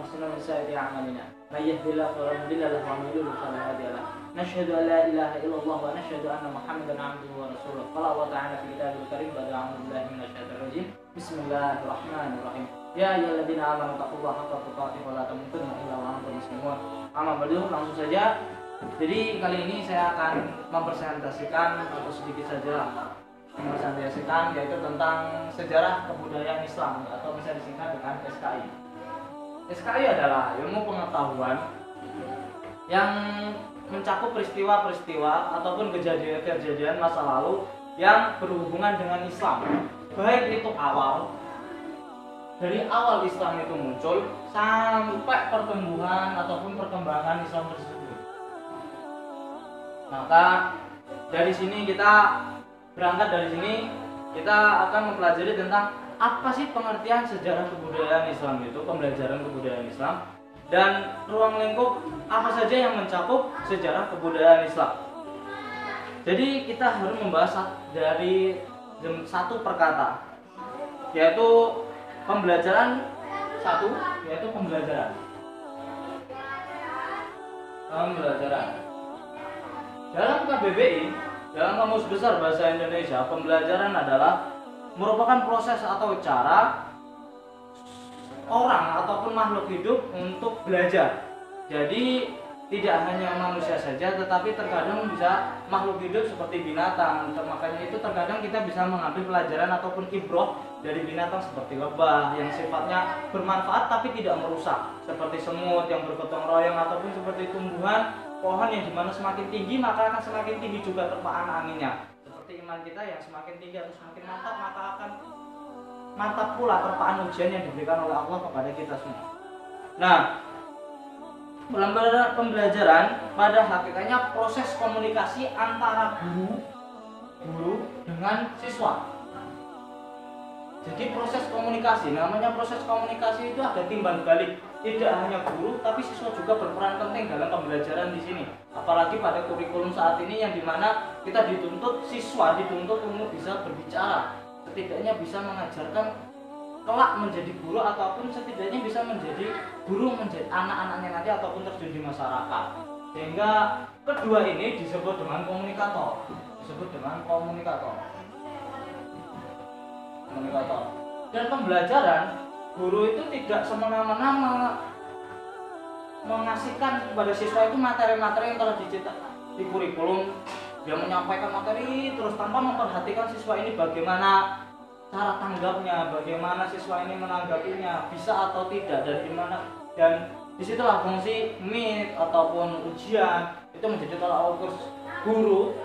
anfusina wa min sayyiati a'malina. May yahdihillahu fala mudilla lahu wa may yudlil fala hadiya lahu. Nashhadu an la ilaha illallah wa nashhadu anna Muhammadan 'abduhu wa rasuluh. Qala Allah ta'ala fi kitabil karim ba'da a'udzu billahi minasyaitonir rajim. Bismillahirrahmanirrahim. Ya ayyuhalladzina amanu taqullaha haqqa tuqatih wa la tamutunna illa wa antum muslimun. Amma ba'du, langsung saja. Jadi kali ini saya akan mempresentasikan atau sedikit saja mempresentasikan yaitu tentang sejarah kebudayaan Islam atau bisa disingkat dengan SKI. SKI adalah ilmu pengetahuan yang mencakup peristiwa-peristiwa ataupun kejadian-kejadian masa lalu yang berhubungan dengan Islam, baik itu dari awal Islam itu muncul sampai pertumbuhan ataupun perkembangan Islam tersebut. Maka dari sini kita akan mempelajari tentang apa sih pengertian sejarah kebudayaan Islam itu, pembelajaran kebudayaan Islam, dan ruang lingkup apa saja yang mencakup sejarah kebudayaan Islam. Jadi kita harus membahas dari satu per kata, yaitu pembelajaran. Dalam KBBI, dalam Kamus Besar Bahasa Indonesia, pembelajaran adalah merupakan proses atau cara orang ataupun makhluk hidup untuk belajar. Jadi tidak hanya manusia saja, tetapi terkadang bisa makhluk hidup seperti binatang. Makanya itu terkadang kita bisa mengambil pelajaran ataupun ibroh dari binatang seperti lebah yang sifatnya bermanfaat tapi tidak merusak, seperti semut yang bergotong royong, ataupun seperti tumbuhan pohon yang dimana semakin tinggi maka akan semakin tinggi juga terpaan anginnya. Seperti iman kita yang semakin tinggi atau semakin mantap, maka akan mantap pula terpaan ujian yang diberikan oleh Allah kepada kita semua. Nah, pembelajaran pada hakikatnya proses komunikasi antara guru dengan siswa. Jadi proses komunikasi, namanya proses komunikasi itu ada timbal balik. Tidak hanya guru, tapi siswa juga berperan penting dalam pembelajaran di sini. Apalagi pada kurikulum saat ini yang dimana kita siswa dituntut untuk bisa berbicara, setidaknya bisa mengajarkan kelak menjadi guru, ataupun setidaknya bisa menjadi guru menjadi anak-anaknya nanti ataupun terjun di masyarakat. Sehingga kedua ini disebut dengan komunikator. Dan pembelajaran, guru itu tidak semena-mena mengasihkan kepada siswa itu materi-materi yang telah dicetak di kurikulum. Dia menyampaikan materi terus tanpa memperhatikan siswa ini bagaimana cara tanggapnya, bagaimana siswa ini menanggapinya, bisa atau tidak, dan disitulah fungsi meet ataupun ujian itu menjadi tolak ukur guru.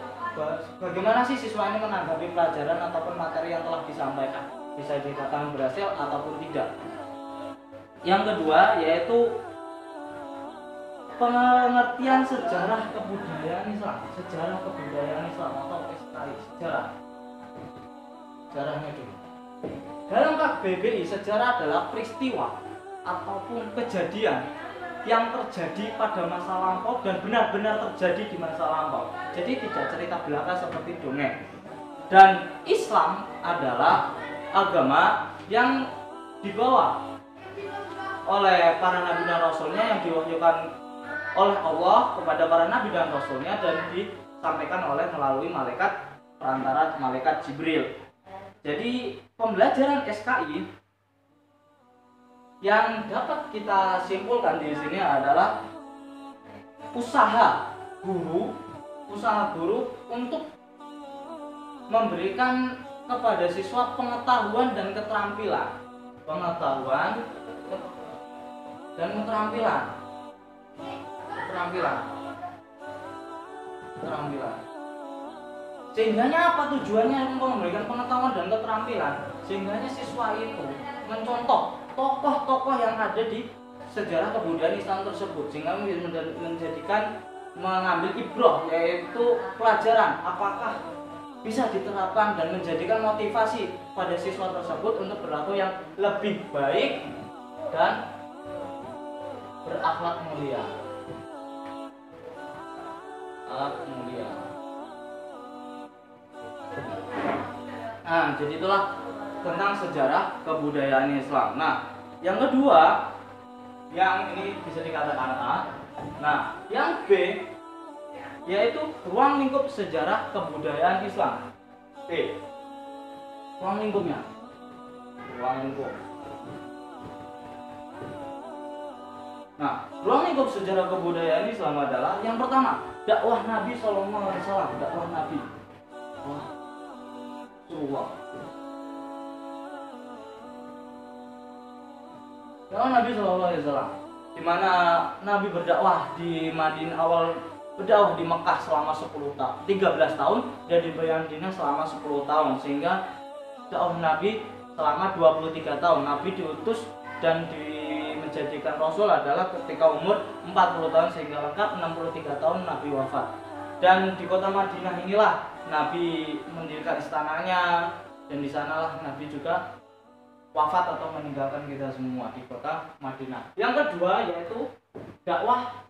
Bagaimana sih siswa ini menanggapi pelajaran ataupun materi yang telah disampaikan, bisa dikatakan berhasil ataupun tidak. Yang kedua yaitu pengertian sejarah kebudayaan Islam atau SKI, sejarahnya dulu. Dalam KBBI, sejarah adalah peristiwa ataupun kejadian yang terjadi pada masa lampau dan benar-benar terjadi di masa lampau. Jadi tidak cerita belaka seperti dongeng. Dan Islam adalah agama yang dibawa oleh para nabi dan rasulnya, yang diwahyukan oleh Allah kepada para nabi dan rasulnya, dan disampaikan melalui perantara malaikat Jibril. Jadi pembelajaran SKI yang dapat kita simpulkan di sini adalah usaha guru untuk memberikan kepada siswa pengetahuan dan keterampilan. Sehingganya apa tujuannya untuk memberikan pengetahuan dan keterampilan? Sehingganya siswa itu mencontoh tokoh-tokoh yang ada di sejarah kebudayaan Islam tersebut, sehingga mengambil ibroh, yaitu pelajaran apakah bisa diterapkan dan menjadikan motivasi pada siswa tersebut untuk berlaku yang lebih baik dan berakhlak mulia. Nah, jadi itulah tentang sejarah kebudayaan Islam. Nah, yang kedua Yang ini bisa dikatakan A. Nah, yang B yaitu ruang lingkup sejarah kebudayaan Islam. B. Ruang lingkupnya. Ruang lingkup. Nah, ruang lingkup sejarah kebudayaan Islam adalah yang pertama, dakwah Nabi Sallallahu Alaihi Wasallam, dakwah Nabi. Wah, Rasulullah. Dakwah Nabi Sallallahu Alaihi Wasallam, di mana Nabi berdakwah di Madinah, awal berdakwah di Mekah selama 10 tahun, 13 tahun, dan di Madinah selama 10 tahun, sehingga dakwah Nabi selama 23 tahun. Nabi diutus dan menjadikan Rasul adalah ketika umur 40 tahun sehingga lengkap 63 tahun Nabi wafat. Dan di kota Madinah inilah Nabi mendirikan istananya, dan di sanalah Nabi juga wafat atau meninggalkan kita semua di kota Madinah. Yang kedua yaitu dakwah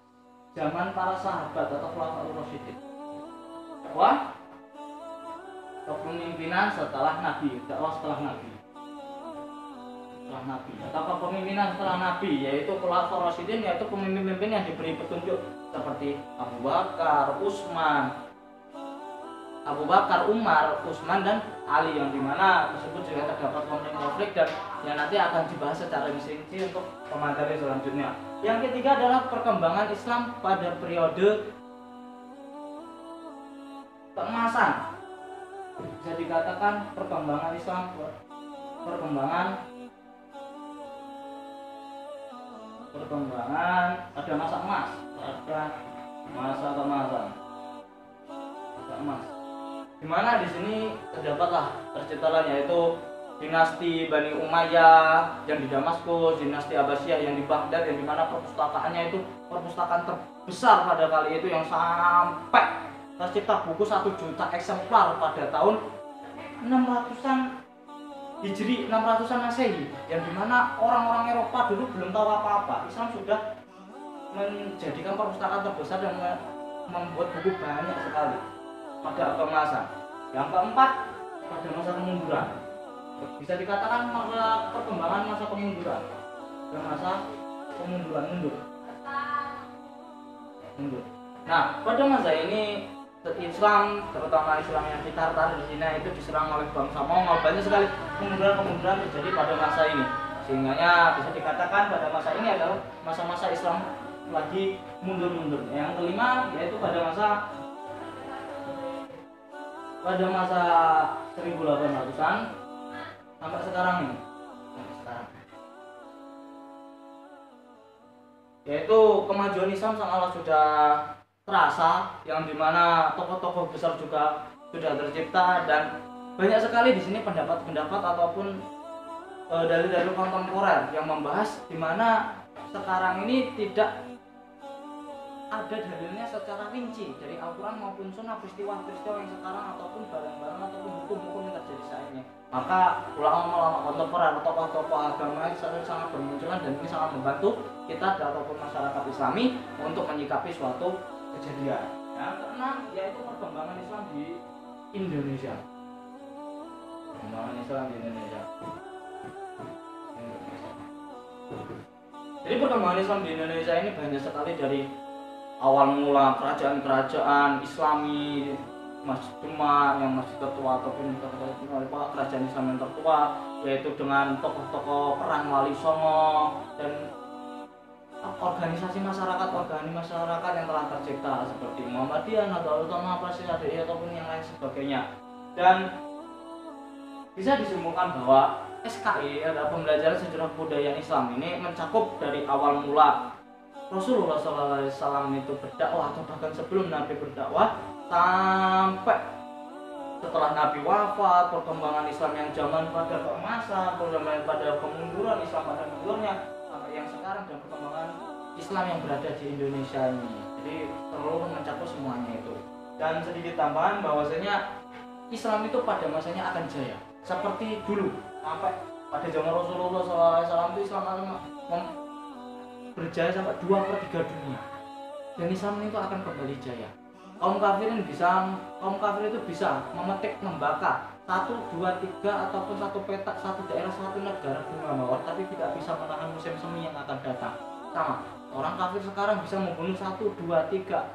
zaman para sahabat atau khulafaur rasyidin. Dakwah kepemimpinan setelah Nabi, dakwah setelah Nabi. Setelah Nabi atau kepemimpinan setelah Nabi, yaitu khulafaur rasyidin, yaitu pemimpin-pemimpin yang diberi petunjuk seperti Abu Bakar, Umar, Utsman, dan Ali, yang dimana tersebut juga terdapat konflik dan yang nanti akan dibahas secara rinci untuk pemateri selanjutnya. Yang ketiga adalah perkembangan Islam pada periode keemasan. Bisa dikatakan perkembangan Islam, perkembangan ada masa emas, ada masa keemasan, masa emas. Dimana di sini terdapatlah terciptalah yaitu dinasti Bani Umayyah yang di Damaskus, dinasti Abbasiyah yang di Baghdad, yang dimana perpustakaannya itu perpustakaan terbesar pada kali itu, yang sampai tercipta buku 1 juta eksemplar pada tahun 600-an Hijri, 600-an Masehi, yang dimana orang-orang Eropa dulu belum tahu apa-apa. Islam sudah menjadikan perpustakaan terbesar dan membuat buku banyak sekali pada keemasan. Yang keempat, pada masa kemunduran. Bisa dikatakan perkembangan masa kemunduran. Dan masa kemunduran, mundur. Nah, pada masa ini Islam, terutama Islam yang di Tartar di Cina, itu diserang oleh bangsa Mongol. Banyak sekali kemunduran terjadi pada masa ini, sehingga bisa dikatakan pada masa ini adalah masa-masa Islam lagi mundur-mundur. Yang kelima yaitu pada masa 1800-an sampai sekarang ini, yaitu kemajuan Islam sangatlah sudah terasa, yang dimana tokoh-tokoh besar juga sudah tercipta, dan banyak sekali di sini pendapat-pendapat ataupun dalil-dalil kontemporer yang membahas dimana sekarang ini tidak ada dalilnya secara rinci dari Al-Quran maupun Sunnah peristiwa-peristiwa yang sekarang ataupun barang-barang ataupun hukum-hukum yang terjadi saat ini. Maka ulama-ulama kontemporer, tokoh-tokoh agama sangat bermunculan, dan ini sangat membantu kita ataupun masyarakat Islami untuk menyikapi suatu kejadian. Yang keenam yaitu perkembangan Islam di Indonesia. Jadi perkembangan Islam di Indonesia ini banyak sekali, dari awal mula kerajaan-kerajaan Islami, Masjid Demak yang masih tertua ataupun kerajaan Islam yang tertua, yaitu dengan tokoh-tokoh peran Wali Songo dan organisasi masyarakat yang telah tercipta seperti Muhammadiyah, Nahdlatul Ulama, Prasidadi ataupun yang lain sebagainya. Dan bisa disimpulkan bahwa SKI adalah pembelajaran sejarah kebudayaan Islam ini mencakup dari awal mula Rasulullah SAW itu berdakwah, atau bahkan sebelum Nabi berdakwah, sampai setelah Nabi wafat, perkembangan Islam yang zaman pada keemasan, perkembangan pada kemunduran Islam pada mundurnya, sampai yang sekarang, dan perkembangan Islam yang berada di Indonesia ini. Jadi seluruh mencakup semuanya itu. Dan sedikit tambahan bahwasanya Islam itu pada masanya akan jaya seperti dulu, sampai pada zaman Rasulullah SAW itu Islam akan berjaya sampai 2/3 dunia, dan Islam itu akan kembali jaya. Kaum kafir itu bisa membakar 1, 2, 3 ataupun satu petak, satu daerah, satu negara bunga mawar, tapi tidak bisa menahan musim semi yang akan datang. Sama. Orang kafir sekarang bisa membunuh 1, 2, 3,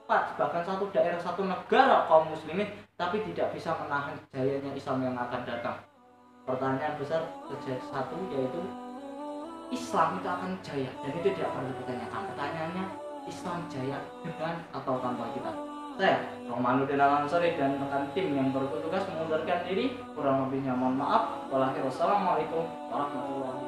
4, bahkan satu daerah, satu negara kaum muslimin, tapi tidak bisa menahan jayanya Islam yang akan datang. Pertanyaan besar satu, yaitu Islam itu akan jaya, dan itu tidak perlu dipertanyakan. Pertanyaannya, Islam jaya dengan atau tanpa kita? Saya Romanuddin Al-Ansari dan rekan tim yang bertugas mengundurkan diri. Kurang lebihnya mohon maaf. Wassalamualaikum warahmatullahi wabarakatuh.